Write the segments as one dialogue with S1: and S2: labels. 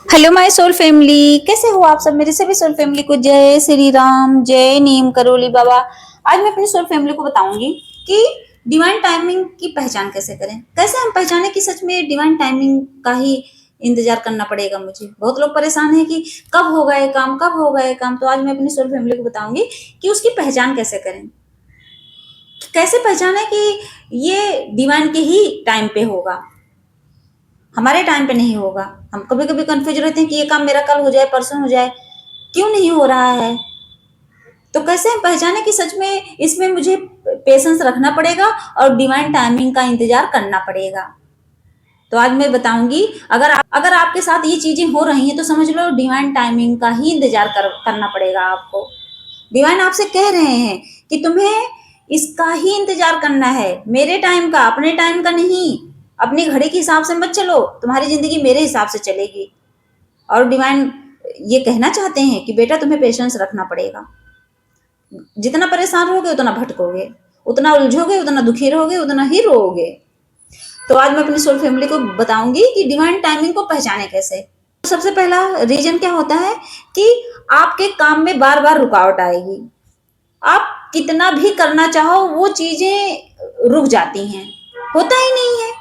S1: Hello my soul family, कैसे हो आप सब। मेरे सभी सोल फैमिली को जय श्री राम, जय नीम करोली बाबा। आज मैं अपनी सोल फैमिली को बताऊंगी कि डिवाइन टाइमिंग की पहचान कैसे करें। कैसे हम पहचाने कि सच में डिवाइन टाइमिंग का ही इंतजार करना पड़ेगा। मुझे बहुत लोग परेशान है कि कब होगा ये काम, कब होगा ये काम। तो आज मैं अपनी सोल फैमिली को बताऊंगी कि उसकी पहचान कैसे करें, कैसे पहचाने कि ये डिवाइन के ही टाइम पे होगा, हमारे टाइम पे नहीं होगा। हम कभी कभी कंफ्यूज रहते हैं कि ये काम मेरा कल हो जाए, परसों हो जाए, क्यों नहीं हो रहा है। तो कैसे हम पहचाने कि सच में इसमें मुझे पेशेंस रखना पड़ेगा और डिवाइन टाइमिंग का इंतजार करना पड़ेगा। तो आज मैं बताऊंगी, अगर आपके साथ ये चीजें हो रही हैं तो समझ लो डिवाइन टाइमिंग का ही इंतजार करना पड़ेगा आपको। डिवाइन आपसे कह रहे हैं कि तुम्हें इसका ही इंतजार करना है, मेरे टाइम का, अपने टाइम का नहीं। अपनी घड़ी के हिसाब से मत चलो, तुम्हारी जिंदगी मेरे हिसाब से चलेगी। और डिवाइन ये कहना चाहते हैं कि बेटा तुम्हें पेशेंस रखना पड़ेगा। जितना परेशान रहोगे उतना भटकोगे, उतना उलझोगे, उतना दुखी रहोगे, उतना ही रोओगे। तो आज मैं अपनी सोल फैमिली को बताऊंगी कि डिवाइन टाइमिंग को पहचाने कैसे। तो सबसे पहला रीजन क्या होता है कि आपके काम में बार बार रुकावट आएगी। आप कितना भी करना चाहो वो चीजें रुक जाती हैं, होता ही नहीं है।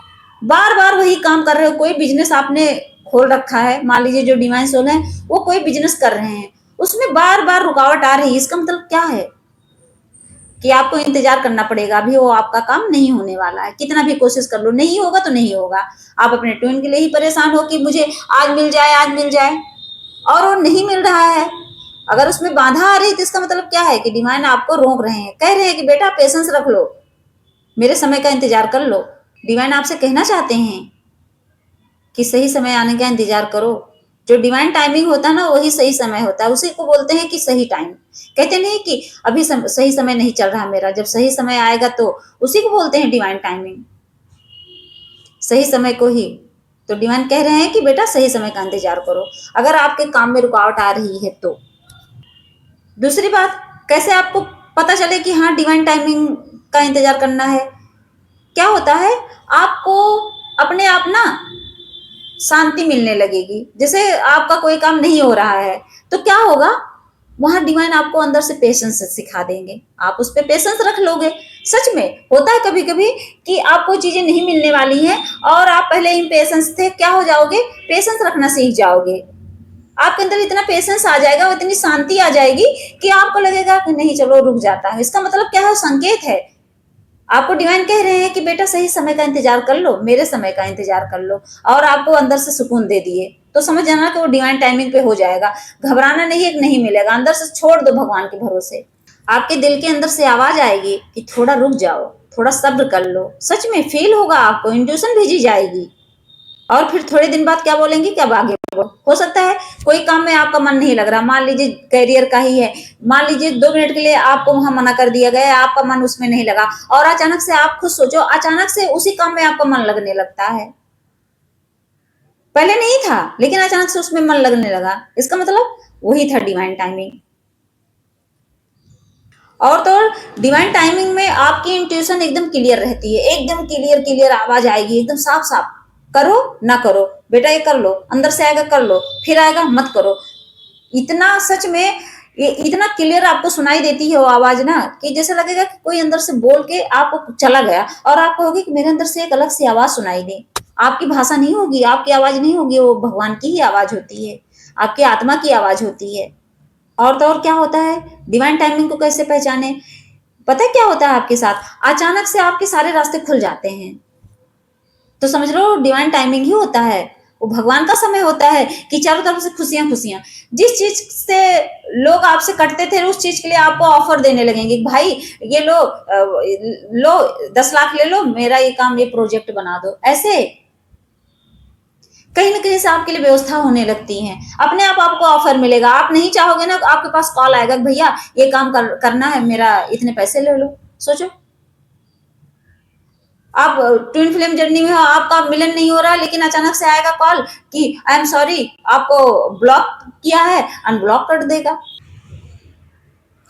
S1: बार बार वही काम कर रहे हो। कोई बिजनेस आपने खोल रखा है, मान लीजिए जो डिवाइन सोल है वो कोई बिजनेस कर रहे हैं, उसमें बार बार रुकावट आ रही है। इसका मतलब क्या है कि आपको इंतजार करना पड़ेगा, अभी वो आपका काम नहीं होने वाला है। कितना भी कोशिश कर लो, नहीं होगा तो नहीं होगा। आप अपने ट्विन के लिए ही परेशान हो कि मुझे आज मिल जाए, आज मिल जाए, और वो नहीं मिल रहा है। अगर उसमें बाधा आ रही है तो इसका मतलब क्या है कि डिवाइन आपको रोक रहे हैं, कह रहे हैं कि बेटा पेशेंस रख लो, मेरे समय का इंतजार कर लो। डिवाइन आपसे कहना चाहते हैं कि सही समय आने का इंतजार करो। जो डिवाइन टाइमिंग होता है ना वही सही समय होता है, उसी को बोलते हैं कि सही टाइम। कहते नहीं कि अभी सही समय नहीं चल रहा मेरा, जब सही समय आएगा तो उसी को बोलते हैं डिवाइन टाइमिंग, सही समय को ही। तो डिवाइन कह रहे हैं कि बेटा सही समय का इंतजार करो अगर आपके काम में रुकावट आ रही है तो। दूसरी बात, कैसे आपको पता चले कि हाँ डिवाइन टाइमिंग का इंतजार करना है। क्या होता है, आपको अपने आप ना शांति मिलने लगेगी। जैसे आपका कोई काम नहीं हो रहा है तो क्या होगा, वहां डिवाइन आपको अंदर से पेशेंस सिखा देंगे, आप उस पर पेशेंस रख लोगे। सच में होता है कभी कभी कि आपको चीजें नहीं मिलने वाली हैं और आप पहले इम्पेशेंस थे, क्या हो जाओगे, पेशेंस रखना सीख जाओगे। आपके अंदर इतना पेशेंस आ जाएगा, इतनी शांति आ जाएगी कि आपको लगेगा कि नहीं चलो रुक जाता है। इसका मतलब क्या है, संकेत है। आपको डिवाइन कह रहे हैं कि बेटा सही समय का इंतजार कर लो, मेरे समय का इंतजार कर लो, और आपको अंदर से सुकून दे दिए। तो समझ जाना कि वो डिवाइन टाइमिंग पे हो जाएगा। घबराना नहीं, एक नहीं मिलेगा, अंदर से छोड़ दो भगवान के भरोसे। आपके दिल के अंदर से आवाज आएगी कि थोड़ा रुक जाओ, थोड़ा सब्र कर लो। सच में फील होगा, आपको इंट्यूशन भेजी जाएगी। और फिर थोड़े दिन बाद क्या बोलेंगे कि अब आगे बढ़ो। हो सकता है कोई काम में आपका मन नहीं लग रहा, मान लीजिए करियर का ही है, मान लीजिए 2 मिनट के लिए आपको वहां मना कर दिया गया, आपका मन उसमें नहीं लगा, और अचानक से आप खुद सोचो, अचानक से उसी काम में आपका मन लगने लगता है। पहले नहीं था लेकिन अचानक से उसमें मन लगने लगा, इसका मतलब वही था डिवाइन टाइमिंग। और तो डिवाइन टाइमिंग में आपकी इंट्यूशन एकदम क्लियर रहती है, एकदम क्लियर क्लियर आवाज आएगी, एकदम साफ साफ। करो ना करो बेटा, ये कर लो, अंदर से आएगा कर लो, फिर आएगा मत करो। इतना सच में ये इतना क्लियर आपको सुनाई देती है वो आवाज ना, कि जैसे लगेगा कि कोई अंदर से बोल के आपको चला गया, और आप कहोगे कि मेरे अंदर से एक अलग सी आवाज सुनाई दे। आपकी भाषा नहीं होगी, आपकी आवाज नहीं होगी, वो भगवान की ही आवाज होती है, आपकी आत्मा की आवाज होती है। और तो और क्या होता है, डिवाइन टाइमिंग को कैसे पहचाने, पता है क्या होता है आपके साथ, अचानक से आपके सारे रास्ते खुल जाते हैं। तो समझ लो डिवाइन टाइमिंग ही होता है, वो भगवान का समय होता है कि चारों तरफ से खुशियां खुशियां। जिस चीज से लोग आपसे कटते थे उस चीज के लिए आपको ऑफर देने लगेंगे, भाई ये लो, लो 10 लाख ले लो, मेरा ये काम, ये प्रोजेक्ट बना दो। ऐसे कहीं ना कहीं से आपके लिए व्यवस्था होने लगती है, अपने आप आपको ऑफर मिलेगा। आप नहीं चाहोगे ना, आपके पास कॉल आएगा भैया ये काम करना है, मेरा इतने पैसे ले लो। सोचो, आप ट्विन फ्लेम जर्नी में हो, आपका मिलन नहीं हो रहा, लेकिन अचानक से आएगा कॉल कि आई एम सॉरी, आपको ब्लॉक किया है, अनब्लॉक कर देगा,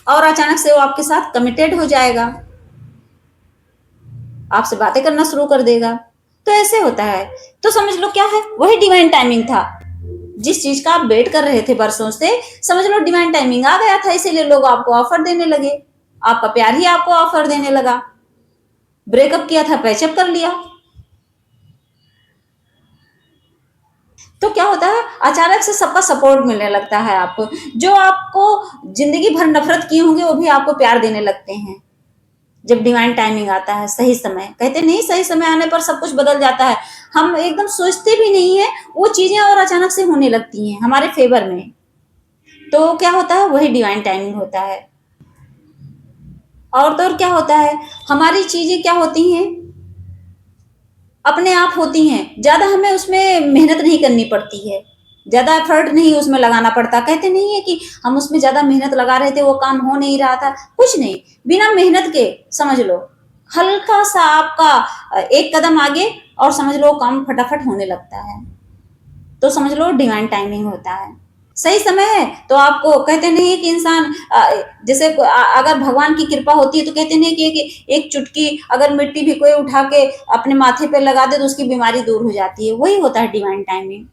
S1: और अचानक से वो आपके साथ कमिटेड हो जाएगा, आपसे बातें करना शुरू कर देगा। तो ऐसे होता है। तो समझ लो क्या है, वही डिवाइन टाइमिंग था। जिस चीज का आप वेट कर रहे थे बरसों से, समझ लो डिवाइन टाइमिंग आ गया था, इसीलिए लोग आपको ऑफर देने लगे, आपका प्यार ही आपको ऑफर देने लगा। ब्रेकअप किया था, पैचअप कर लिया। तो क्या होता है, अचानक से सबका सपोर्ट मिलने लगता है आपको। जो आपको जिंदगी भर नफरत किए होंगे वो भी आपको प्यार देने लगते हैं जब डिवाइन टाइमिंग आता है। सही समय, कहते नहीं सही समय आने पर सब कुछ बदल जाता है। हम एकदम सोचते भी नहीं है वो चीजें और अचानक से होने लगती हैं हमारे फेवर में। तो क्या होता है, वही डिवाइन टाइमिंग होता है। और तो और क्या होता है, हमारी चीजें क्या होती हैं, अपने आप होती हैं, ज्यादा हमें उसमें मेहनत नहीं करनी पड़ती है, ज्यादा एफर्ट नहीं उसमें लगाना पड़ता। कहते नहीं है कि हम उसमें ज्यादा मेहनत लगा रहे थे, वो काम हो नहीं रहा था, कुछ नहीं, बिना मेहनत के समझ लो हल्का सा आपका एक कदम आगे और समझ लो काम फटाफट होने लगता है। तो समझ लो डिवाइन टाइमिंग होता है। सही समय है तो आपको, कहते नहीं है कि इंसान जैसे अगर भगवान की कृपा होती है तो कहते नहीं कि एक चुटकी अगर मिट्टी भी कोई उठा के अपने माथे पे लगा दे तो उसकी बीमारी दूर हो जाती है। वही होता है डिवाइन टाइमिंग।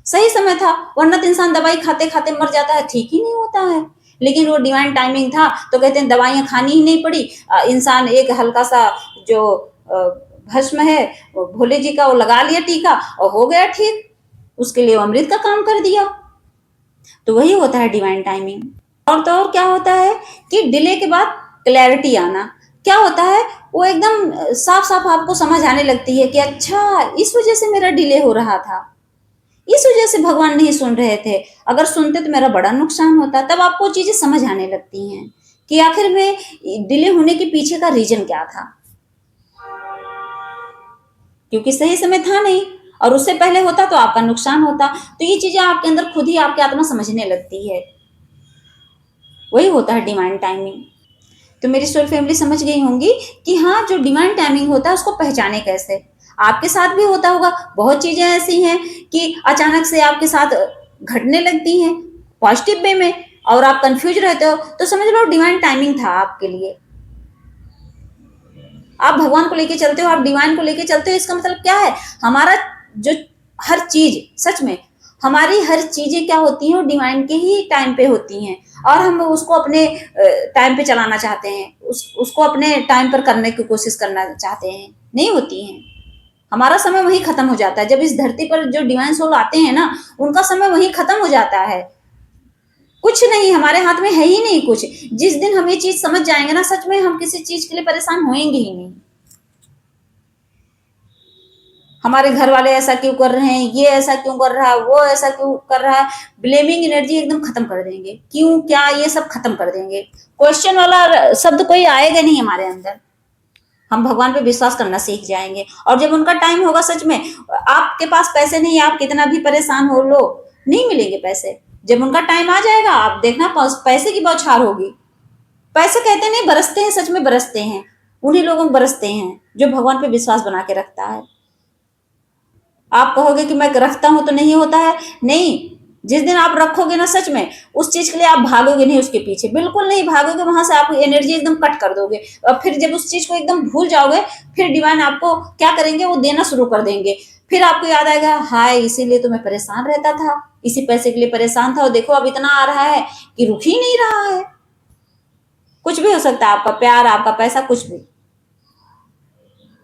S1: सही समय था, वरना तो इंसान दवाई खाते खाते मर जाता है, ठीक ही नहीं होता है। लेकिन वो डिवाइन टाइमिंग था तो कहते हैं दवाइयां खानी ही नहीं पड़ी। इंसान एक हल्का सा जो भस्म है वो भोले जी का वो लगा लिया टीका और हो गया ठीक। उसके लिए अमृत का काम कर दिया। तो वही होता है डिवाइन टाइमिंग। और तो और क्या होता है कि डिले के बाद क्लैरिटी आना। क्या होता है, वो एकदम साफ साफ आपको समझ आने लगती है कि अच्छा इस वजह से मेरा डिले हो रहा था, इस वजह से भगवान नहीं सुन रहे थे, अगर सुनते तो मेरा बड़ा नुकसान होता। तब आपको चीजें समझ आने लगती हैं कि आखिर में डिले होने के पीछे का रीजन क्या था, क्योंकि सही समय था नहीं और उससे पहले होता तो आपका नुकसान होता। तो ये चीजें आपके अंदर खुद ही आपकी आत्मा समझने लगती है। वही होता है डिवाइन टाइमिंग। तो मेरी सोल फैमिली समझ गई होंगी कि हाँ, जो डिवाइन टाइमिंग होता है उसको पहचाने कैसे। आपके साथ भी होता होगा, बहुत चीजें ऐसी हैं कि अचानक से आपके साथ घटने लगती हैं पॉजिटिव वे में और आप कंफ्यूज रहते हो, तो समझ लो डिवाइन टाइमिंग था आपके लिए। आप भगवान को लेके चलते हो, आप डिवाइन को लेके चलते हो, इसका मतलब क्या है, हमारा जो हर चीज, सच में हमारी हर चीजें क्या होती हैं, वो डिवाइन के ही टाइम पे होती हैं और हम उसको अपने टाइम पे चलाना चाहते हैं, उसको अपने टाइम पर करने की कोशिश करना चाहते हैं, नहीं होती हैं। हमारा समय वहीं खत्म हो जाता है। जब इस धरती पर जो डिवाइन सोल आते हैं ना, उनका समय वहीं खत्म हो जाता है। कुछ नहीं हमारे हाथ में है ही नहीं कुछ। जिस दिन हम ये चीज समझ जाएंगे ना, सच में हम किसी चीज के लिए परेशान होएंगे ही नहीं। हमारे घर वाले ऐसा क्यों कर रहे हैं, ये ऐसा क्यों कर रहा है, वो ऐसा क्यों कर रहा है, ब्लेमिंग एनर्जी एकदम खत्म कर देंगे। क्यों, क्या, ये सब खत्म कर देंगे। क्वेश्चन वाला शब्द कोई आएगा नहीं हमारे अंदर। हम भगवान पे विश्वास करना सीख जाएंगे। और जब उनका टाइम होगा, सच में आपके पास पैसे नहीं, आप कितना भी परेशान हो लो, नहीं मिलेंगे पैसे। जब उनका टाइम आ जाएगा, आप देखना पैसे की बौछार होगी। पैसे कहते नहीं बरसते हैं, सच में बरसते हैं। उन्हीं लोगों को बरसते हैं जो भगवान पे विश्वास बना के रखता है। आप कहोगे कि मैं रखता हूं तो नहीं होता है, नहीं। जिस दिन आप रखोगे ना, सच में उस चीज के लिए आप भागोगे नहीं, उसके पीछे बिल्कुल नहीं भागोगे, वहां से आप एनर्जी एकदम कट कर दोगे। और फिर जब उस चीज को एकदम भूल जाओगे, फिर डिवाइन आपको क्या करेंगे, वो देना शुरू कर देंगे। फिर आपको याद आएगा, हाय इसीलिए तो मैं परेशान रहता था, इसी पैसे के लिए परेशान था, और देखो अब इतना आ रहा है कि रुक ही नहीं रहा है। कुछ भी हो सकता है, आपका प्यार, आपका पैसा, कुछ भी।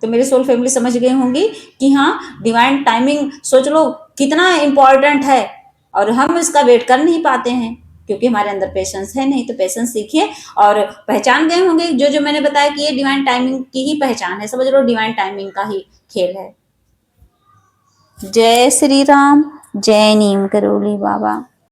S1: तो मेरी सोल फैमिली समझ गई होंगी कि हाँ, डिवाइन टाइमिंग सोच लो कितना इंपॉर्टेंट है। और हम इसका वेट कर नहीं पाते हैं क्योंकि हमारे अंदर पेशेंस है नहीं। तो पेशेंस सीखिए और पहचान गए होंगे जो जो मैंने बताया कि ये डिवाइन टाइमिंग की ही पहचान है। समझ लो डिवाइन टाइमिंग का ही खेल है। जय श्री राम, जय नीम करोली बाबा।